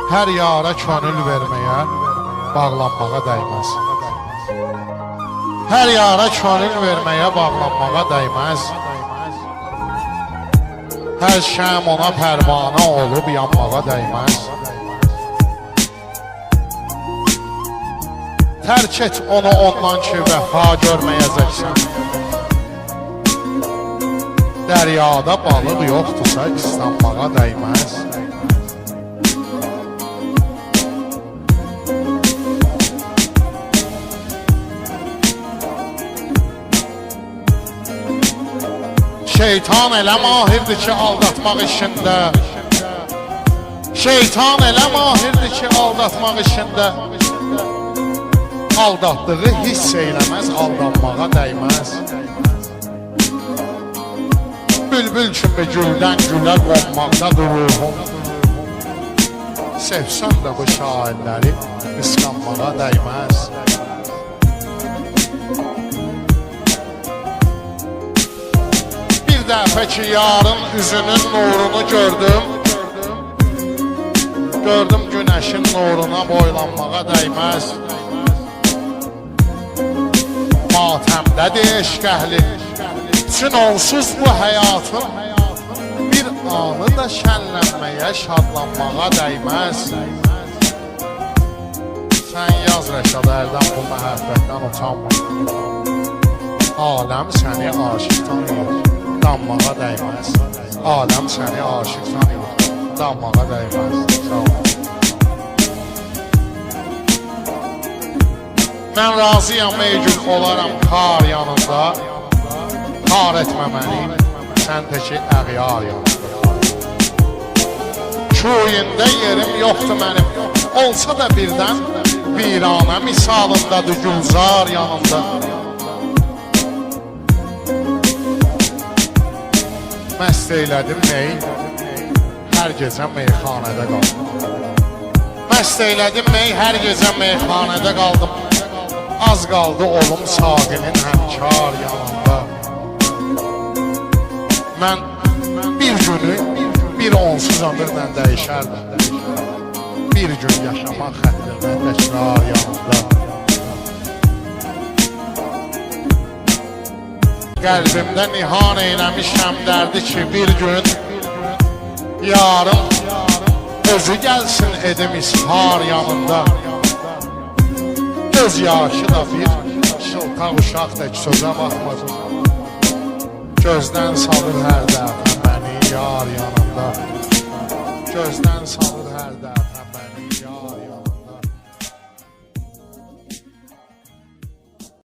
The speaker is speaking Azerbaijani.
Hər yara könül verməyə, bağlanmağa dəyməz. Hər yara könül verməyə, bağlanmağa dəyməz. Hər şəm ona pərvanə olub yanmağa dəyməz. Tərk et onu ondan ki, vəfa görməyəcəksən. Dəryada balıq yoxdursa, islanmağa dəyməz. Şeytan elə mahirdir ki, aldatmaq işində. Şeytan elə mahirdir ki, aldatmaq işində. Aldatdığı hiss eyləməz, aldanmağa dəyməz. Bülbül kimi güldən gülə qonmaqdadır ruhum. Sevsən də bu şairləri qısqanmağa dəyməz. Bir dəfə ki, yarın üzünün nurunu gördüm. Gördüm günəşin nuruna boylanmağa dəyməz. Matəmdədir eşq əhli, üçün onsuz bu həyatın bir anı da şənlənməyə, şadlanmağa dəyməz. Sən yaz Rəşad Ərdən bu məhəbbətdən utanma. Aləm səni aşıq tanıyır, danmağa dəyməz. Aləm səni aşıq tanıyır, danmağa dəyməz. Sağ ol. Mən razıyam ey gün olaram kar yanında. Kar etmə məni, sən teki əğyar yanında. Köyündə yerim yoxdur mənim, olsa da birdən viranə misalındadır gülzar yanında. Məst eylədim ney, hər gecə meyxanədə qaldım. Məst eylədim ney, hər gecə meyxanədə qaldım. Az qaldı olum saqinin həmkar yanında. Mən bir günü bir onsuz ömürlə dəyişərdim. Bir gün yaşamaq xətrinə təkrar yanında. Qəlbimdə nihan eyləmişəm dərdi ki, bir gün yarın özü gəlsin edim ishar yanında. Göz yaşı da bir şıltaq uşaq tək sözə baxmadım. Gözdən salır hər dəfə məni yar yanında. Gözdən salır hər dəfə.